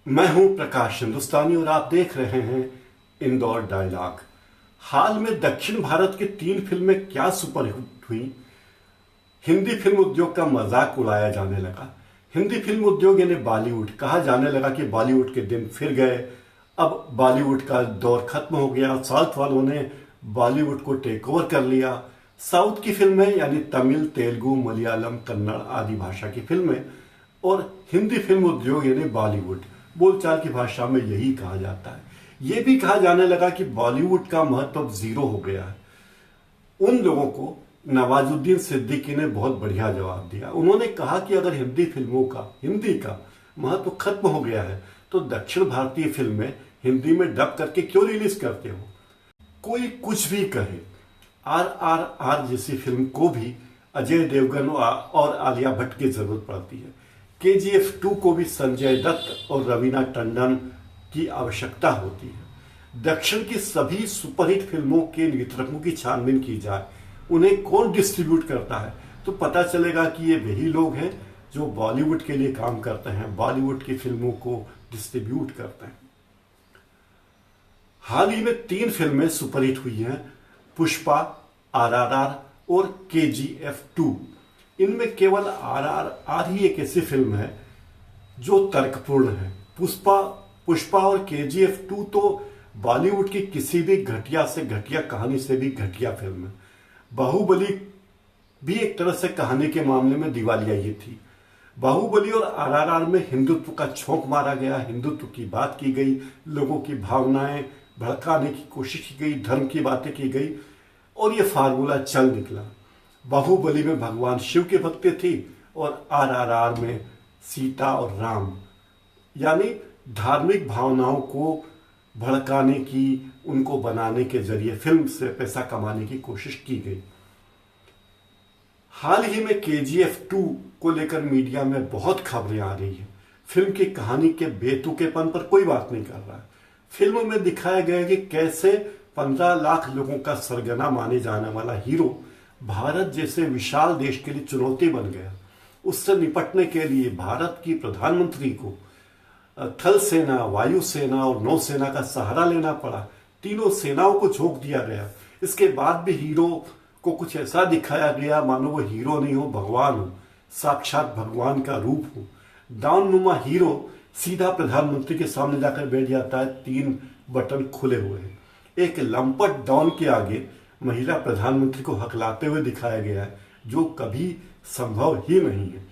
मैं हूं प्रकाश हिंदुस्तानी और आप देख रहे हैं इंदौर डायलॉग। हाल में दक्षिण भारत की 3 फिल्में क्या सुपरहिट हुई। हिंदी फिल्म उद्योग का मजाक उड़ाया जाने लगा। हिंदी फिल्म उद्योग यानी बॉलीवुड कहा जाने लगा कि बॉलीवुड के दिन फिर गए। अब बॉलीवुड का दौर खत्म हो गया। साउथ वालों ने बॉलीवुड को टेक ओवर कर लिया। साउथ की फिल्में यानी तमिल, तेलुगु, मलयालम, कन्नड़ आदि भाषा की फिल्में और हिंदी फिल्म उद्योग यानी बॉलीवुड, बोलचाल की भाषा में यही कहा जाता है। यह भी कहा जाने लगा कि बॉलीवुड का महत्व जीरो हो गया है। उन लोगों को नवाजुद्दीन सिद्दीकी ने बहुत बढ़िया जवाब दिया। उन्होंने कहा कि अगर हिंदी का महत्व खत्म हो गया है तो दक्षिण भारतीय फिल्में हिंदी में डब करके क्यों रिलीज करते हो। कोई कुछ भी कहे, RRR जैसी फिल्म को भी अजय देवगन और आलिया भट्ट की जरूरत पड़ती है। KGF 2 को भी संजय दत्त और रवीना टंडन की आवश्यकता होती है। दक्षिण की सभी सुपरहिट फिल्मों के वितरकों की छानबीन की जाए, उन्हें कौन डिस्ट्रीब्यूट करता है, तो पता चलेगा कि ये वही लोग हैं जो बॉलीवुड के लिए काम करते हैं, बॉलीवुड की फिल्मों को डिस्ट्रीब्यूट करते हैं। हाल ही में 3 फिल्में सुपरहिट हुई हैं, पुष्पा, RRR और KGF 2। इनमें केवल RRR ही एक ऐसी फिल्म है जो तर्कपूर्ण है। पुष्पा और KGF 2 तो बॉलीवुड की किसी भी घटिया से घटिया कहानी से भी घटिया फिल्म है। बाहुबली भी एक तरह से कहानी के मामले में दिवालिया ही थी। बाहुबली और RRR में हिंदुत्व का छोंक मारा गया, हिंदुत्व की बात की गई, लोगों की भावनाएं भड़काने की कोशिश की गई, धर्म की बातें की गई और यह फार्मूला चल निकला। बाहुबली में भगवान शिव की भक्ति थी और RRR में सीता और राम, यानी धार्मिक भावनाओं को भड़काने की, उनको बनाने के जरिए फिल्म से पैसा कमाने की कोशिश की गई। हाल ही में KGF 2 को लेकर मीडिया में बहुत खबरें आ रही है। फिल्म की कहानी के बेतुकेपन पर कोई बात नहीं कर रहा है। फिल्म में दिखाया गया कि कैसे 15 लाख लोगों का सरगना माने जाने वाला हीरो भारत जैसे विशाल देश के लिए चुनौती बन गया। उससे निपटने के लिए भारत की प्रधानमंत्री को थल सेना, वायु सेना और नौसेना का सहारा लेना पड़ा। तीनों सेनाओं को झोंक दिया गया। इसके बाद भी हीरो को कुछ ऐसा दिखाया गया मानो वो हीरो नहीं हो, भगवान हो, साक्षात भगवान का रूप हो। डाउननुमा हीरो सीधा प्रधानमंत्री के सामने जाकर बैठ जाता है, 3 बटन खुले हुए हैं। एक लंपट डॉन के आगे महिला प्रधानमंत्री को हकलाते हुए दिखाया गया है, जो कभी संभव ही नहीं है।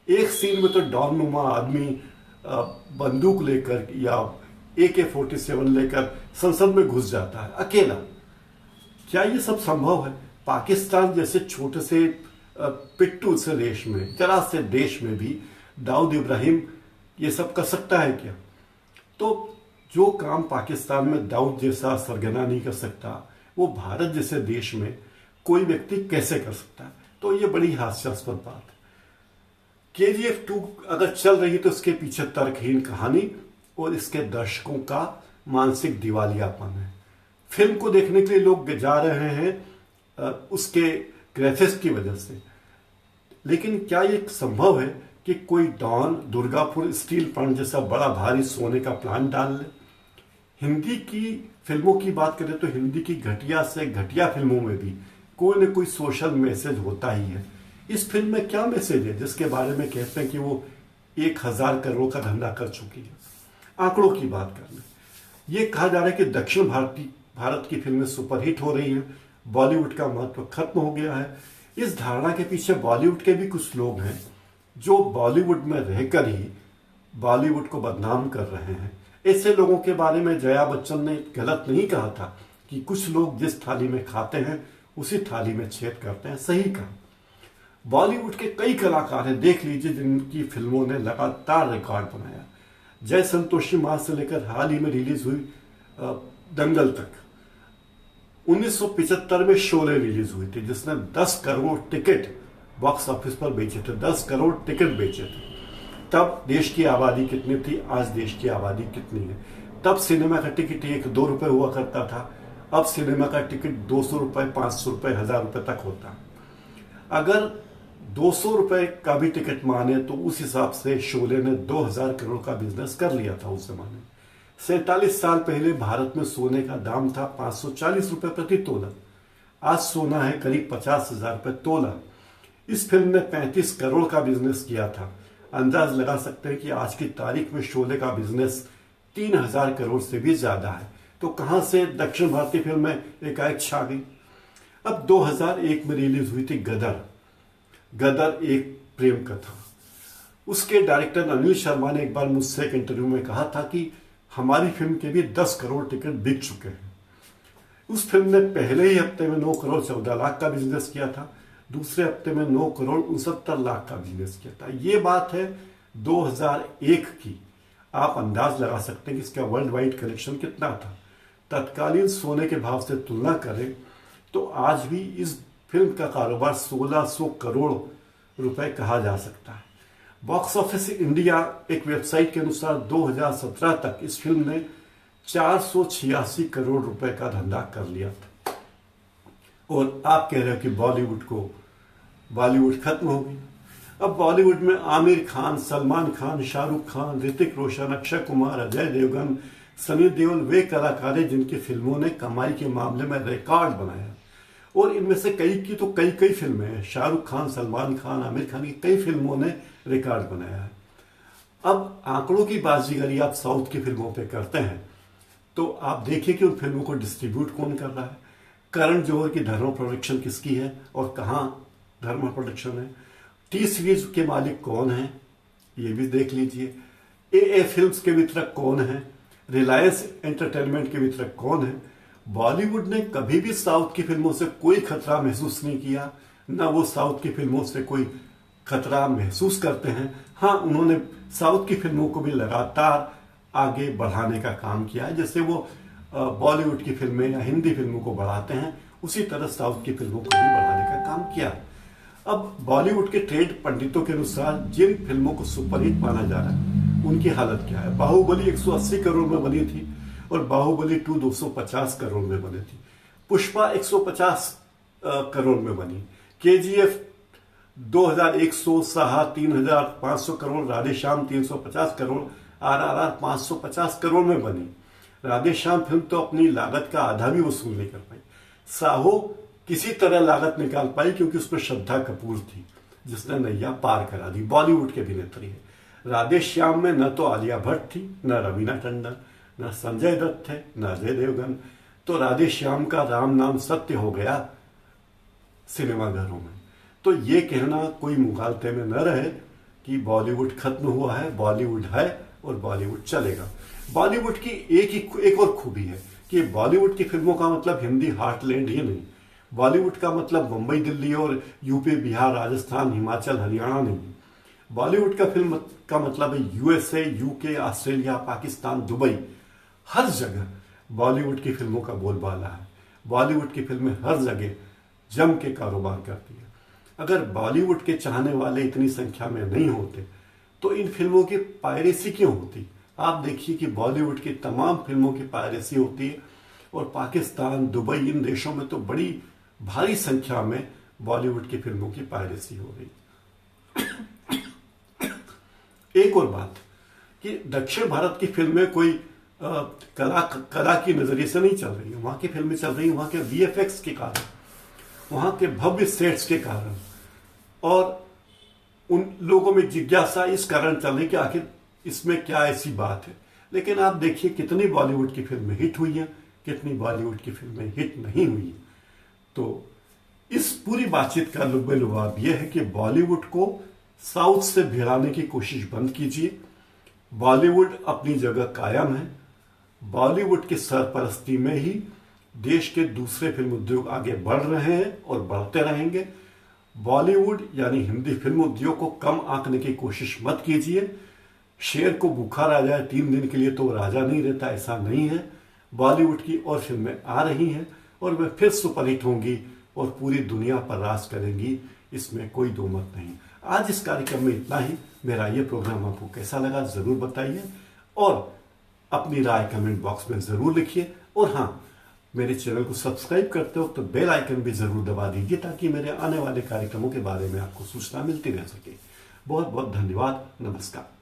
एक सीन में तो डॉननुमा आदमी बंदूक लेकर या AK-47 लेकर संसद में घुस जाता है अकेला। क्या ये सब संभव है? पाकिस्तान जैसे छोटे से पिट्टू से देश में, जरा से देश में भी दाऊद इब्राहिम ये सब कर सकता है क्या? तो जो काम पाकिस्तान में दाऊद जैसा सरगना नहीं कर सकता, वो भारत जैसे देश में कोई व्यक्ति कैसे कर सकता है? तो ये बड़ी हास्यास्पद बात है। KGF 2 अगर चल रही है तो इसके पीछे तर्कहीन कहानी और इसके दर्शकों का मानसिक दिवालियापन है। फिल्म को देखने के लिए लोग जा रहे हैं उसके ग्राफिक्स की वजह से, लेकिन क्या ये संभव है कि कोई डॉन दुर्गापुर स्टील प्लांट जैसा बड़ा भारी सोने का प्लांट डाल ले? हिंदी की फिल्मों की बात करें तो हिंदी की घटिया से घटिया फिल्मों में भी कोई न कोई सोशल मैसेज होता ही है। इस फिल्म में क्या मैसेज है जिसके बारे में कहते हैं कि वो 1000 करोड़ का धंधा कर चुकी है? आंकड़ों की बात कर लें, यह कहा जा रहा है कि दक्षिण भारत की फिल्में सुपरहिट हो रही हैं, बॉलीवुड का महत्व खत्म हो गया है। इस धारणा के पीछे बॉलीवुड के भी कुछ लोग हैं जो बॉलीवुड में रहकर ही बॉलीवुड को बदनाम कर रहे हैं। ऐसे लोगों के बारे में जया बच्चन ने गलत नहीं कहा था कि कुछ लोग जिस थाली में खाते हैं उसी थाली में छेद करते हैं। सही कहा। बॉलीवुड के कई कलाकार हैं, देख लीजिए, जिनकी फिल्मों ने लगातार रिकॉर्ड बनाया। जय संतोषी मां से लेकर हाल ही में रिलीज हुई दंगल तक। 1975 में शोले रिलीज हुई थी जिसने 10 करोड़ टिकट बॉक्स ऑफिस पर बेचे थे। 10 करोड़ टिकट बेचे थे। तब देश की आबादी कितनी थी, आज देश की आबादी कितनी है? तब सिनेमा का टिकट 1-2 रुपए हुआ करता था, अब सिनेमा का टिकट 200 रुपए, 500 रुपए, 1000 रुपए तक होता है। अगर 200 रुपए का भी टिकट माने तो उस हिसाब से शोले ने 2000 करोड़ का बिजनेस कर लिया था उस जमाने में। 47 साल पहले भारत में सोने का दाम था 540 रुपए प्रति तोला। आज सोना है करीब 50,000 रुपए तोला। इस फिल्म ने 35 करोड़ का बिजनेस किया था। अंदाज लगा सकते हैं कि आज की तारीख में शोले का बिजनेस 3000 करोड़ से भी ज्यादा है। तो कहां से दक्षिण भारतीय फिल्म में एकाएक छा गई। अब 2001 में रिलीज हुई थी गदर। गदर एक प्रेम कथा। उसके डायरेक्टर अनिल शर्मा ने एक बार मुझसे एक इंटरव्यू में कहा था कि हमारी फिल्म के भी 10 करोड़ टिकट बिक चुके हैं। उस फिल्म ने पहले ही हफ्ते में 9 करोड़ 14 लाख का बिजनेस किया था। दूसरे हफ्ते में 9 करोड़ 69 लाख का बिजनेस किया था। ये बात है 2001 की। आप अंदाज लगा सकते हैं कि इसका वर्ल्ड वाइड कलेक्शन कितना था। तत्कालीन सोने के भाव से तुलना करें तो आज भी इस फिल्म का कारोबार 1600 करोड़ रुपए कहा जा सकता है। बॉक्स ऑफिस इंडिया एक वेबसाइट के अनुसार 2017 तक इस फिल्म ने 486 करोड़ रुपए का धंधा कर लिया था। और आप कह रहे हो कि बॉलीवुड खत्म हो गया। अब बॉलीवुड में आमिर खान, सलमान खान, शाहरुख खान, ऋतिक रोशन, अक्षय कुमार, अजय देवगन, सनी देओल वे कलाकार हैं जिनकी फिल्मों ने कमाई के मामले में रिकॉर्ड बनाया। और इनमें से कई फिल्में हैं। शाहरुख खान, सलमान खान, आमिर खान की कई फिल्मों ने रिकॉर्ड बनाया है। अब आंकड़ों की बाजीगरी आप साउथ की फिल्मों पे करते हैं तो आप देखिए कि उन फिल्मों को डिस्ट्रीब्यूट कौन कर रहा है। करण जौहर की धर्मा प्रोडक्शन किसकी है और कहाँ धर्मा प्रोडक्शन है। टी सीरीज के मालिक कौन है ये भी देख लीजिए। ए फिल्म्स के वितरक कौन है। रिलायंस एंटरटेनमेंट के वितरक कौन है। बॉलीवुड ने कभी भी साउथ की फिल्मों से कोई खतरा महसूस नहीं किया, न वो साउथ की फिल्मों से कोई खतरा महसूस करते हैं। हाँ, उन्होंने साउथ की फिल्मों को भी लगातार आगे बढ़ाने का काम किया है। जैसे वो बॉलीवुड की फिल्में या हिंदी फिल्मों को बढ़ाते हैं, उसी तरह साउथ की फिल्मों को भी बढ़ाने का काम किया। अब बॉलीवुड के ट्रेड पंडितों के अनुसार जिन फिल्मों को सुपरहिट माना जा रहा है उनकी हालत क्या है। बाहुबली 180 करोड़ में बनी थी और बाहुबली 2 250 करोड़ में बनी थी। पुष्पा 150 करोड़ में बनी। केजीएफ 2100, साहा 3500 करोड़, राधेश्याम 350 करोड़, आरआरआर 550 करोड़ में बनी। राधेश्याम फिल्म तो अपनी लागत का आधा भी वसूल नहीं कर पाई। साहो किसी तरह लागत निकाल पाई क्योंकि उसमें श्रद्धा कपूर थी जिसने नैया पार करा दी। बॉलीवुड के अभिनेत्री है। राधेश्याम में न तो आलिया भट्ट थी, न रवीना टंडन, न संजय दत्त थे, न अजय देवगन। तो राधेश्याम का राम नाम सत्य हो गया सिनेमाघरों में। तो ये कहना कोई मुगालते में न रहे कि बॉलीवुड खत्म हुआ है। बॉलीवुड है और बॉलीवुड चलेगा। बॉलीवुड की एक और खूबी है कि बॉलीवुड की फिल्मों का मतलब हिंदी हार्टलैंड ही नहीं। बॉलीवुड का मतलब मुंबई, दिल्ली और यूपी, बिहार, राजस्थान, हिमाचल, हरियाणा नहीं। बॉलीवुड का फिल्म का मतलब है USA, UK, Australia, Pakistan, Dubai. हर जगह बॉलीवुड की फिल्मों का बोलबाला है। बॉलीवुड की फिल्में हर जगह जम के कारोबार करती है। अगर बॉलीवुड के चाहने वाले इतनी संख्या में नहीं होते तो इन फिल्मों की पायरेसी क्यों होती। आप देखिए कि बॉलीवुड की तमाम फिल्मों की पायरेसी होती है और पाकिस्तान, दुबई, इन देशों में तो बड़ी भारी संख्या में बॉलीवुड की फिल्मों की पायरेसी हो रही। एक और बात कि दक्षिण भारत की फिल्में कोई कला की नजरिए से नहीं चल रही है। वहां की फिल्में चल रही हैं वहां के वीएफएक्स के कारण, वहां के भव्य सेट्स के कारण, और उन लोगों में जिज्ञासा इस कारण चल रही कि आखिर इसमें क्या ऐसी बात है। लेकिन आप देखिए कितनी बॉलीवुड की फिल्में हिट हुई हैं, कितनी बॉलीवुड की फिल्में हिट नहीं हुई। तो इस पूरी बातचीत का लुभाव यह है कि बॉलीवुड को साउथ से भिड़ाने की कोशिश बंद कीजिए। बॉलीवुड अपनी जगह कायम है। बॉलीवुड की सरपरस्ती में ही देश के दूसरे फिल्म उद्योग आगे बढ़ रहे हैं और बढ़ते रहेंगे। बॉलीवुड यानी हिंदी फिल्म उद्योग को कम आंकने की कोशिश मत कीजिए। शेर को बुखार आ जाए 3 दिन के लिए तो राजा नहीं रहता, ऐसा नहीं है। बॉलीवुड की और फिल्में आ रही हैं और वे फिर सुपरहिट होंगी और पूरी दुनिया पर राज करेंगी, इसमें कोई दो मत नहीं। आज इस कार्यक्रम में इतना ही। मेरा ये प्रोग्राम आपको कैसा लगा जरूर बताइए और अपनी राय कमेंट बॉक्स में जरूर लिखिए। और हाँ, मेरे चैनल को सब्सक्राइब करते हो तो बेल आइकन भी जरूर दबा दीजिए ताकि मेरे आने वाले कार्यक्रमों के बारे में आपको सूचना मिलती रह सके। बहुत बहुत धन्यवाद। नमस्कार।